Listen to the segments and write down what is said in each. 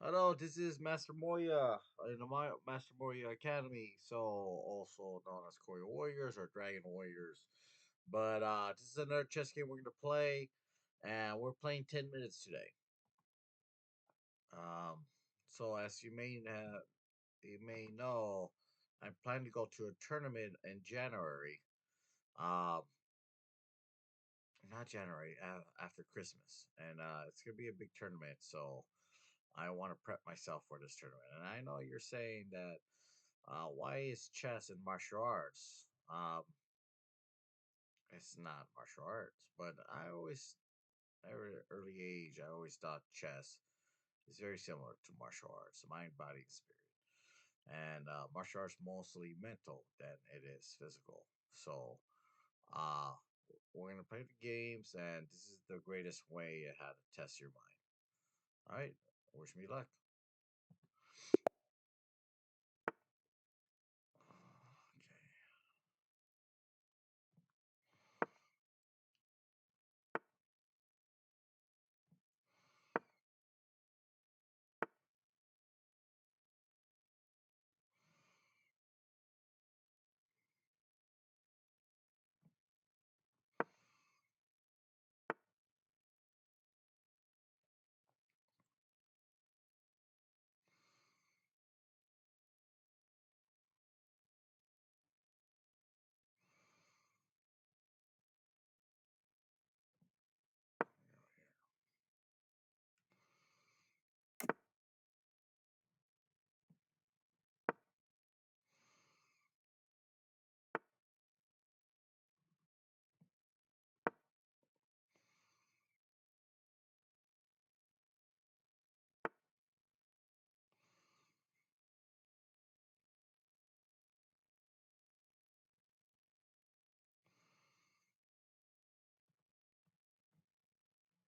Hello, this is Master Moya in the Master Moya Academy, so also known as Korean Warriors or Dragon Warriors. But this is another chess game we're gonna play, and we're playing 10 minutes today. Um, so as you may know, I'm planning to go to a tournament in January. Um, Not January, after Christmas, and it's gonna be a big tournament. So I want to prep myself for this tournament. And I know you're saying that why is chess and martial arts? It's not martial arts, but early age, I always thought chess is very similar to martial arts, mind, body, and spirit. And martial arts mostly mental than it is physical. So uh, we're gonna play the games, and this is the greatest way how to test your mind. All right, wish me luck. Okay.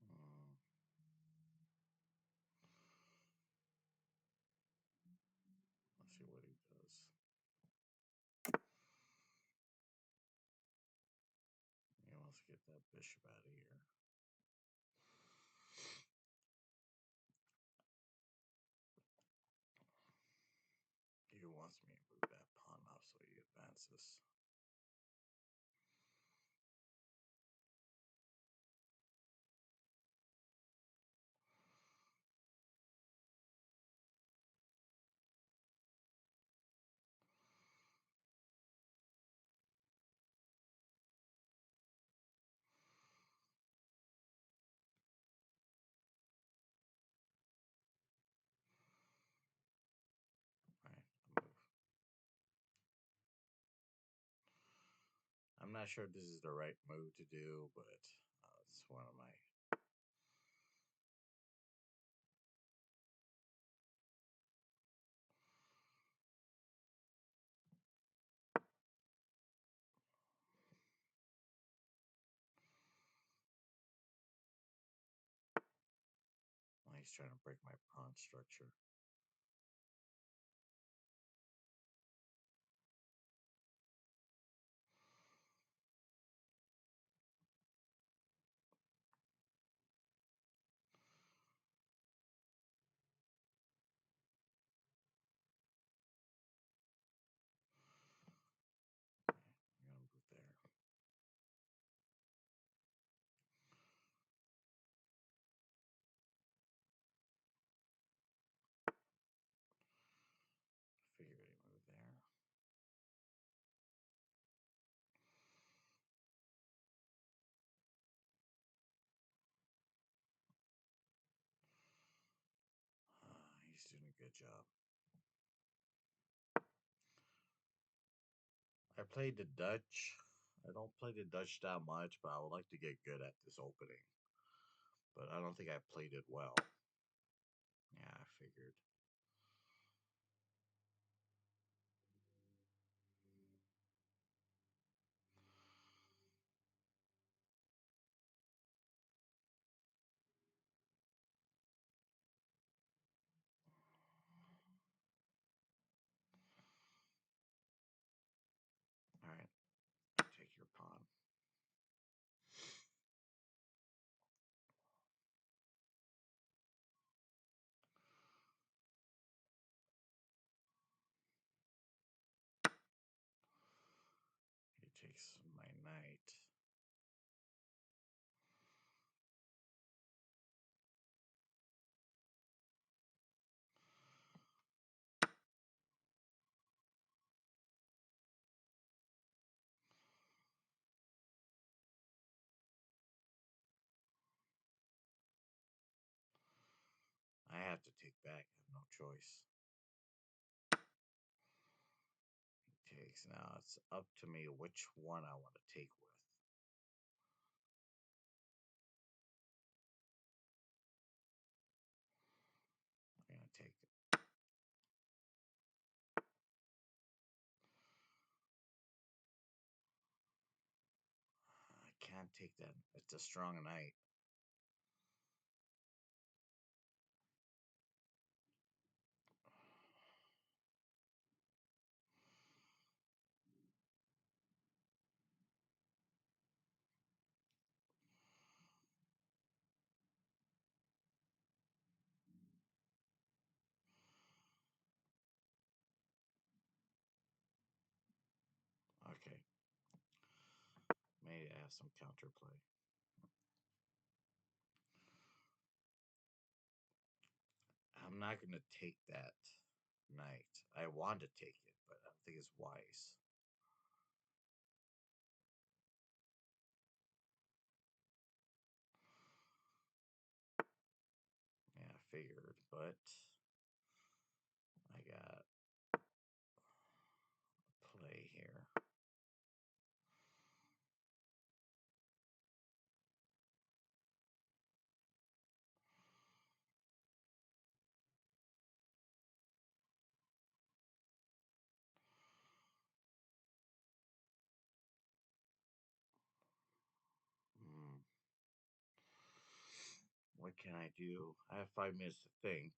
Mm, let's see what he does. He wants to get that bishop out of here. He wants me to move that pawn up so he advances. Right, move. I'm not sure if this is the right move to do, but it's one of my. He's trying to break my pawn structure. I'm gonna move there. Figured he moved there. He's doing a good job. I played the Dutch. I don't play the Dutch that much, but I would like to get good at this opening. But I don't think I played it well. Yeah, I figured. All right, take your pawn. Knight. I have to take back. I have no choice. He takes. Now it's up to me which one I want to take with. I'm gonna take it. I can't take that. It's a strong knight. Okay. May have some counterplay. I'm not gonna take that knight. I want to take it, but I don't think it's wise. Yeah, I figured, but I got play here. Hmm. What can I do? I have 5 minutes to think.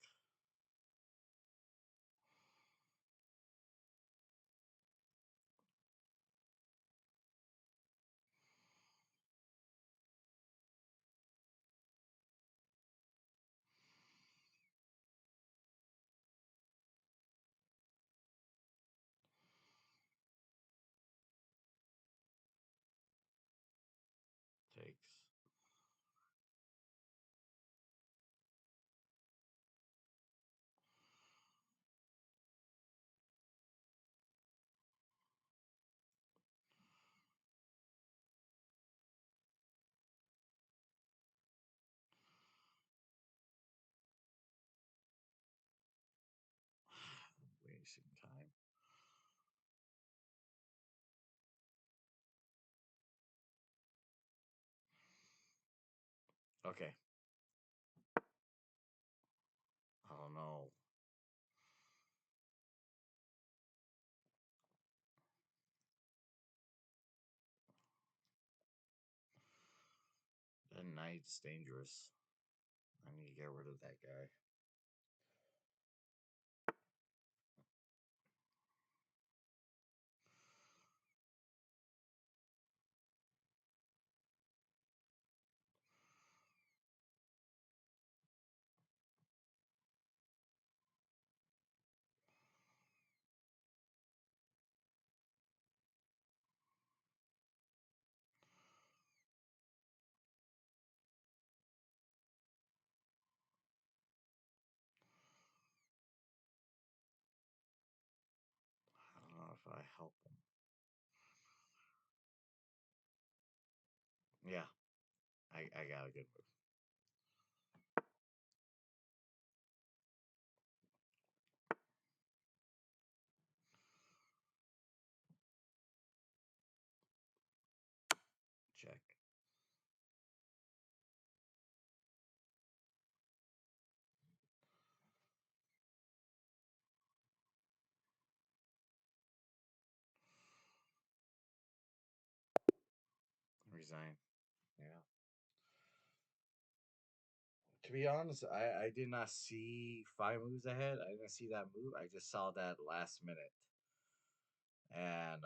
Takes. Wasting time. Okay. Oh no. That knight's dangerous. I need to get rid of that guy. I don't know if I help him. Yeah, I got a good move. Check. Resign. Yeah. To be honest, I did not see 5 moves ahead. I didn't see that move. I just saw that last minute. And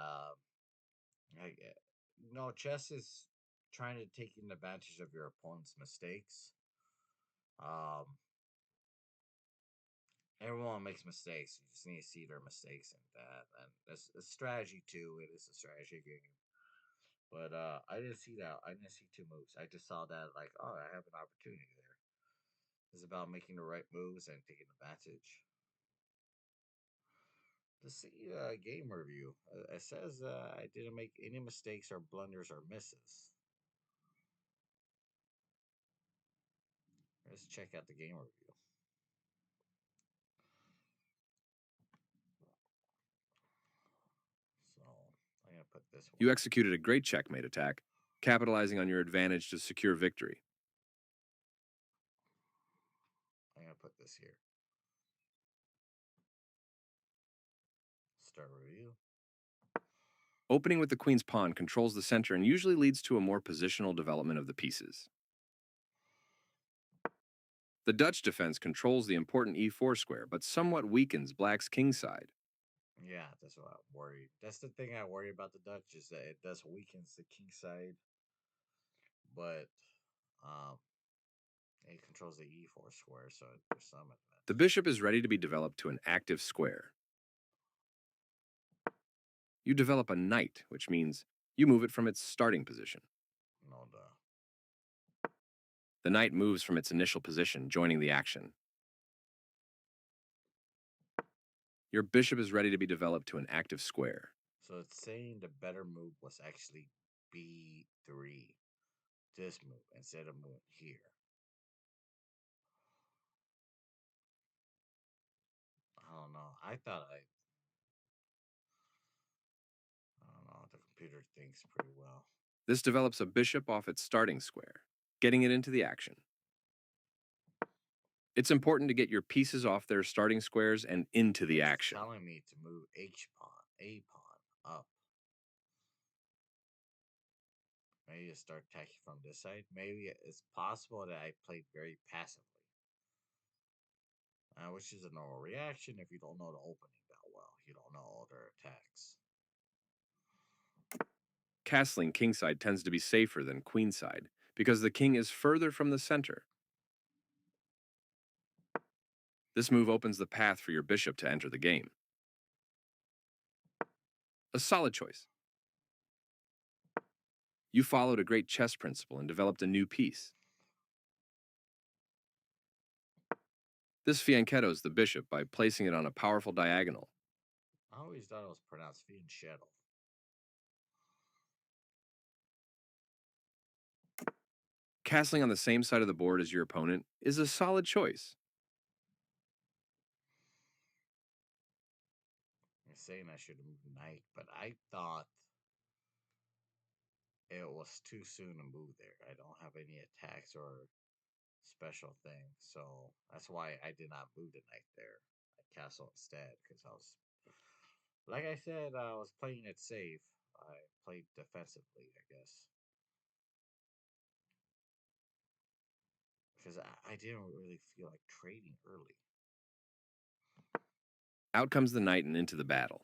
chess is trying to take advantage of your opponent's mistakes. Um, everyone makes mistakes. You just need to see their mistakes in that, and it's a strategy too. It is a strategy game, But I didn't see that. I didn't see two moves. I just saw that like, oh, I have an opportunity there. It's about making the right moves and taking advantage. Let's see game review. It says I didn't make any mistakes or blunders or misses. Let's check out the game review. So I'm gonna put this one. You executed a great checkmate attack, capitalizing on your advantage to secure victory. I'm gonna put this here. Start review. Opening with the queen's pawn controls the center and usually leads to a more positional development of the pieces. The Dutch defense controls the important e4 square, but somewhat weakens black's king side. Yeah, that's what I'm worried. That's the thing I worry about the Dutch is that it does weakens the king side, but um, it controls the e4 square, so there's some The advantage. bishop is ready to be developed to an active square. You develop a knight, which means you move it from its starting position. No duh. The knight moves from its initial position, joining the action. Your bishop is ready to be developed to an active square. So it's saying the better move was actually b3, this move, instead of moving here. I don't know. I don't know. The computer thinks pretty well. This develops a bishop off its starting square, getting it into the action. It's important to get your pieces off their starting squares and into the It's action. telling me to move H pawn, A pawn up. Maybe to start attacking from this side. Maybe it's possible that I played very passively, which is a normal reaction if you don't know the opening that well. You don't know all their attacks. Castling kingside tends to be safer than queenside because the king is further from the center. This move opens the path for your bishop to enter the game. A solid choice. You followed a great chess principle and developed a new piece. This fianchettos the bishop by placing it on a powerful diagonal. I always thought it was pronounced fianchetto. Castling on the same side of the board as your opponent is a solid choice. You're saying I should have moved knight, but I thought it was too soon to move there. I don't have any attacks or special things, so that's why I did not move the knight there. I castle instead because I was, like I said, I was playing it safe. I played defensively, I guess, because I didn't really feel like trading early. Out comes the knight and into the battle.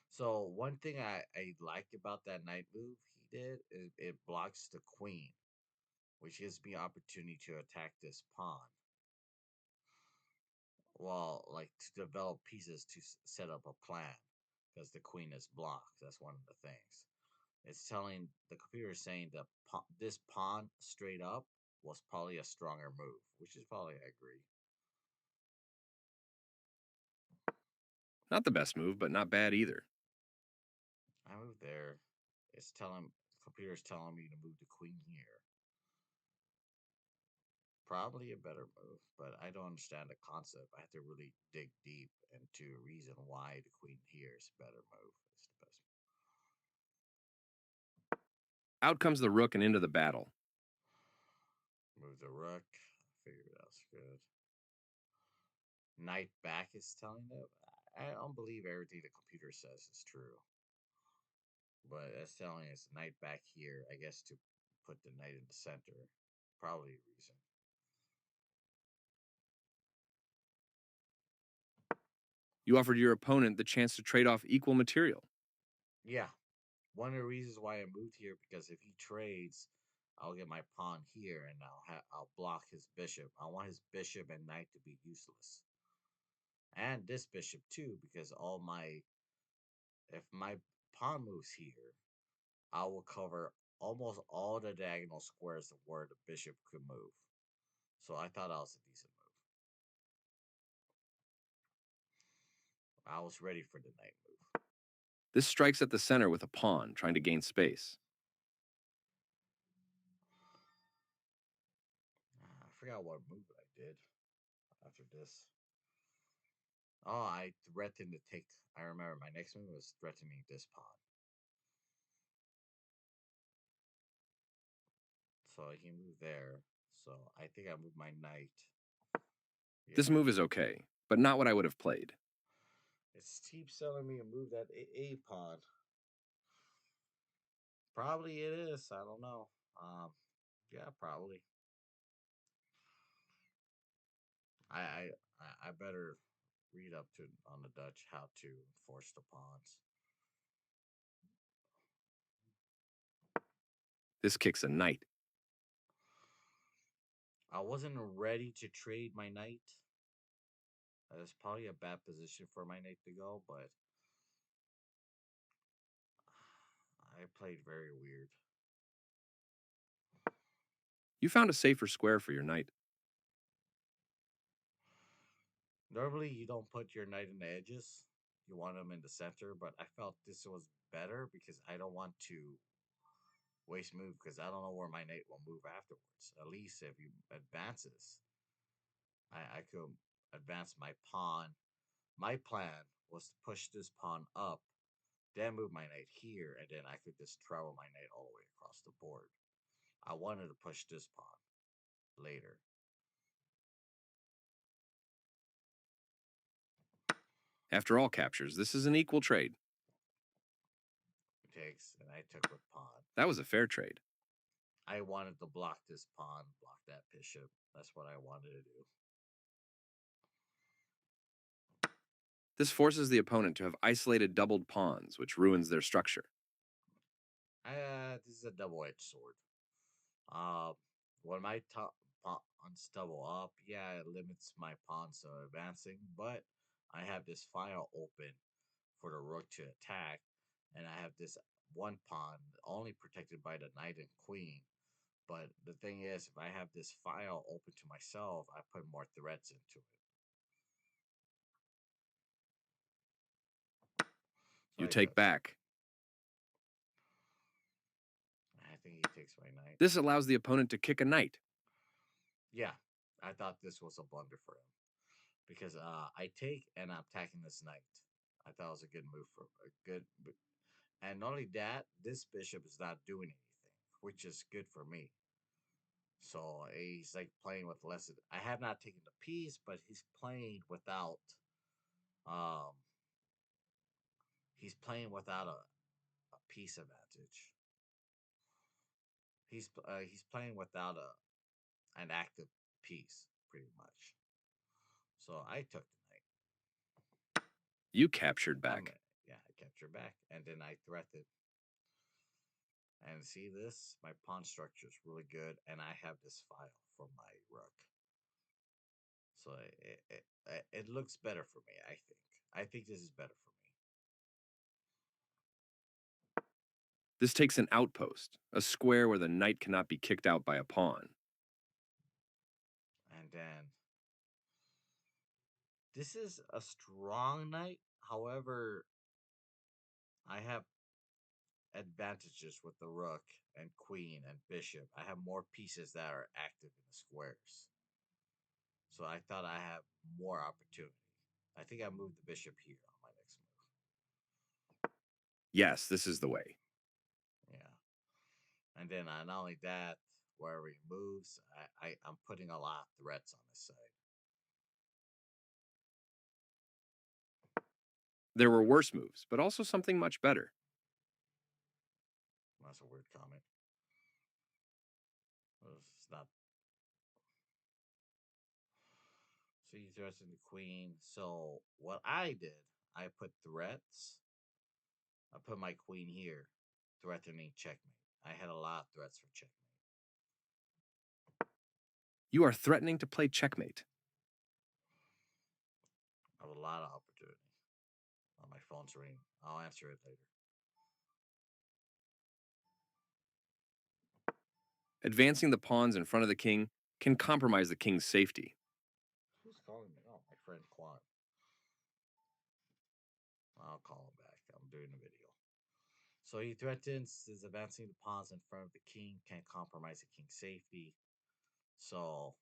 So one thing I like about that knight move he did is it blocks the queen, which gives me opportunity to attack this pawn. Well, like to develop pieces to set up a plan, because the queen is blocked. That's one of the things. It's telling the computer is saying that this pawn straight up was probably a stronger move, which is probably I agree. Not the best move, but not bad either. I move there. It's telling computer's telling me to move the queen here. Probably a better move, but I don't understand the concept. I have to really dig deep into a reason why the queen here is a better move. It's the best. Out comes the rook and into the battle. Move the rook. I figured that's good. Knight back is telling it. I don't believe everything the computer says is true, but it's telling us knight back here. I guess to put the knight in the center. Probably a reason. You offered your opponent the chance to trade off equal material. Yeah, one of the reasons why I moved here because if he trades, I'll get my pawn here and I'll block his bishop. I want his bishop and knight to be useless, and this bishop too, because if my pawn moves here, I will cover almost all the diagonal squares of where the bishop could move. So I thought that was a decent move. I was ready for the knight move. This strikes at the center with a pawn, trying to gain space. I forgot what move I did after this. Oh, I threatened to take. I remember my next move was threatening this pawn. So he moved there. So I think I moved my knight. This Yeah. move is okay, but not what I would have played. It's keeps telling me to move that A pawn. Probably it is. I don't know. Um, yeah, probably. I I better read up to on the Dutch how to enforce the pawns. This kicks a knight. I wasn't ready to trade my knight. It's probably a bad position for my knight to go, but I played very weird. You found a safer square for your knight. Normally, you don't put your knight in the edges. You want them in the center, but I felt this was better because I don't want to waste move because I don't know where my knight will move afterwards. At least if he advances, I could advance my pawn. My plan was to push this pawn up, then move my knight here, and then I could just travel my knight all the way across the board. I wanted to push this pawn later. After all captures, this is an equal trade. Takes, and I took with pawn. That was a fair trade. I wanted to block this pawn, block that bishop. That's what I wanted to do. This forces the opponent to have isolated doubled pawns, which ruins their structure. This is a double-edged sword. Uh, when my top pawns double up, yeah, it limits my pawns to advancing, but I have this file open for the rook to attack, and I have this one pawn only protected by the knight and queen. But the thing is, if I have this file open to myself, I put more threats into it. So You I take took. back. I think he takes my knight. This allows the opponent to kick a knight. Yeah, I thought this was a blunder for him because I take and I'm attacking this knight. I thought it was a good move for a good, and not only that, this bishop is not doing anything, which is good for me. So he's like playing with less. I have not taken the piece, but he's playing without. Um, he's playing without a piece advantage. He's playing without an active piece, pretty much. So I took the knight. You captured I'm back. yeah, I capture back, and then I threatened. And see this, my pawn structure is really good, and I have this file for my rook, so it looks better for me. I think this is better for me. This takes an outpost, a square where the knight cannot be kicked out by a pawn. And then this is a strong knight. However, I have advantages with the rook and queen and bishop. I have more pieces that are active in the squares. So I thought I have more opportunity. I think I moved the bishop here on my next move. Yes, this is the way. Yeah. And then not only that, wherever he moves, I'm putting a lot of threats on this side. There were worse moves, but also something much better. That's a weird comment. It's not. So you threaten the queen. So what I did, I put threats. I put my queen here, threatening checkmate. I had a lot of threats for checkmate. You are threatening to play checkmate. I have a lot of opportunity. Oh, my phone's ringing. I'll answer it later. Advancing the pawns in front of the king can compromise the king's safety. Who's calling me? Oh, my friend Quan. I'll call him back. I'm doing a video. So he threatens is advancing the pawns in front of the king can compromise the king's safety. So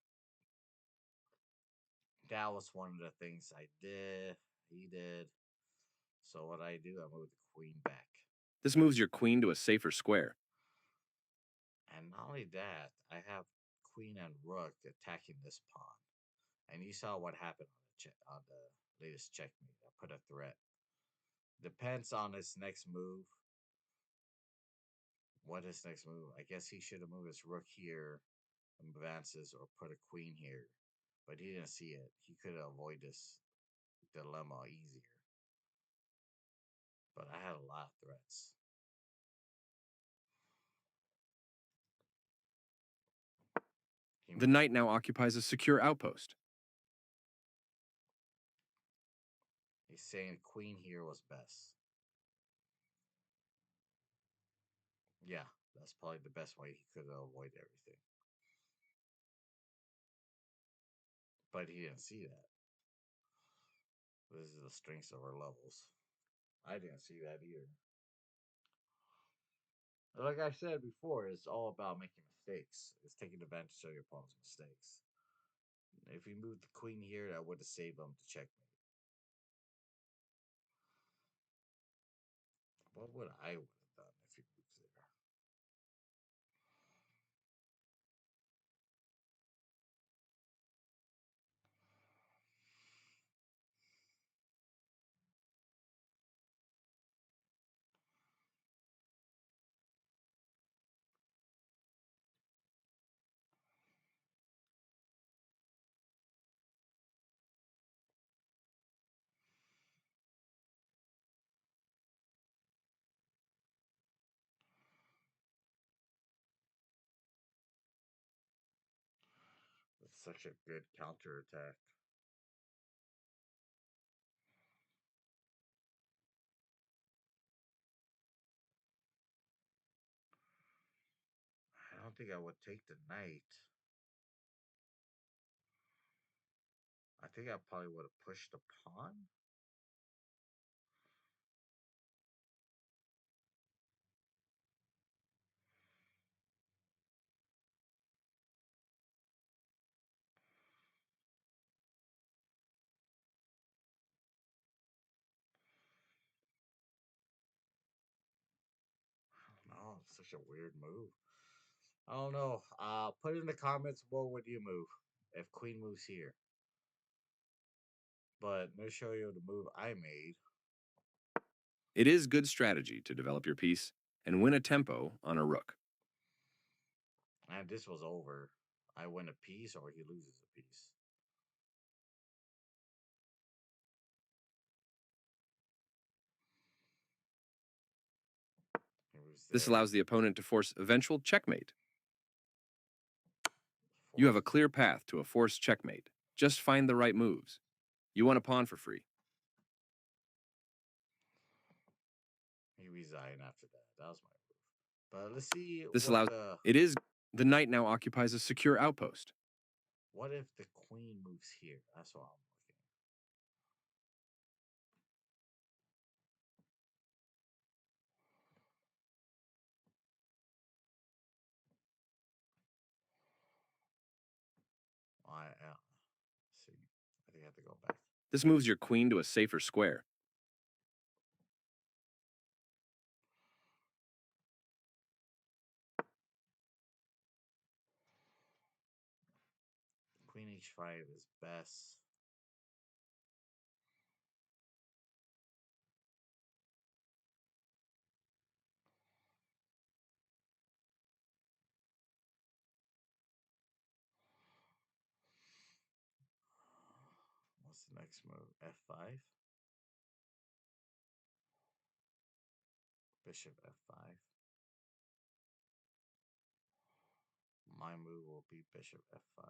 that was one of the things I did. He did. So what I do, I move the queen back. This moves your queen to a safer square. And not only that, I have queen and rook attacking this pawn. And you saw what happened on the latest checkmate. I put a threat. Depends on his next move. What his next move? I guess he should have moved his rook here, and advances, or put a queen here. But he didn't see it. He could have avoided this dilemma easier. But I had a lot of threats. The knight now occupies a secure outpost. He's saying queen here was best. Yeah, that's probably the best way he could have avoided everything. But he didn't see that. This is the strengths of our levels. I didn't see that either. Like I said before, it's all about making mistakes. It's taking advantage of your opponent's mistakes. If he moved the queen here, that would have saved him to checkmate. What would I would have done if he moves there? It's such a good counterattack. I don't think I would take the knight. I think I probably would have pushed the pawn. No, it's such a weird move. I don't know. Put in the comments what would you move if queen moves here. But let me show you the move I made. It is good strategy to develop your piece and win a tempo on a rook. And this was over. I win a piece or he loses a piece. He was This there. allows the opponent to force eventual checkmate. You have a Forced. clear path to a forced checkmate. Just find the right moves. You want a pawn for free. He resigned after that. That was my move. But let's see This what allows it is the knight now occupies a secure outpost. what if the queen moves here? That's what I'm looking. See. I think I have to go back. This moves your queen to a safer square. Queen h5 is best. What's the next move? f5. Bishop f5. My move will be bishop f5.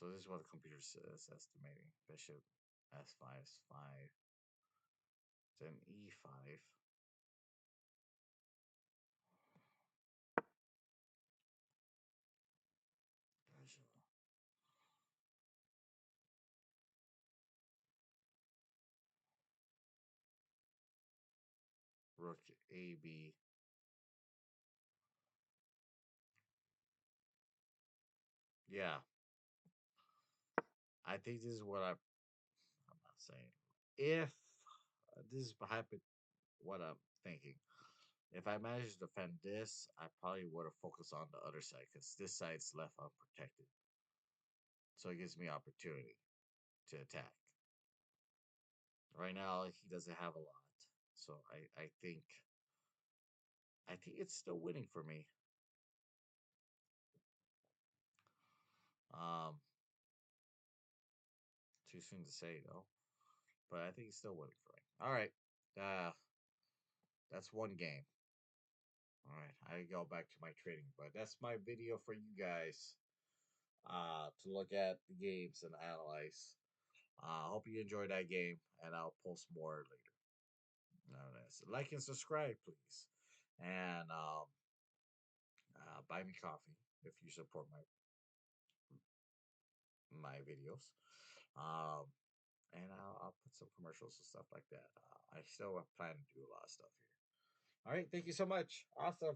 So this is what the computer says estimating. Bishop S5 is 5. Then E5. Rook AB. Yeah, I think this is what I'm not saying. If this is what I'm thinking. If I managed to defend this, I probably would have focused on the other side because this side's left unprotected. So it gives me opportunity to attack. Right now, he doesn't have a lot. So I think it's still winning for me. Um, too soon to say though, but I think it's still winning for me. All right, uh, that's one game. All right, I go back to my trading, but that's my video for you guys to look at the games and analyze. I hope you enjoyed that game, and I'll post more later. All right, so like and subscribe, please, and buy me coffee if you support my videos. Um, and I'll put some commercials and stuff like that. I still plan to do a lot of stuff here. All right, thank you so much. Awesome.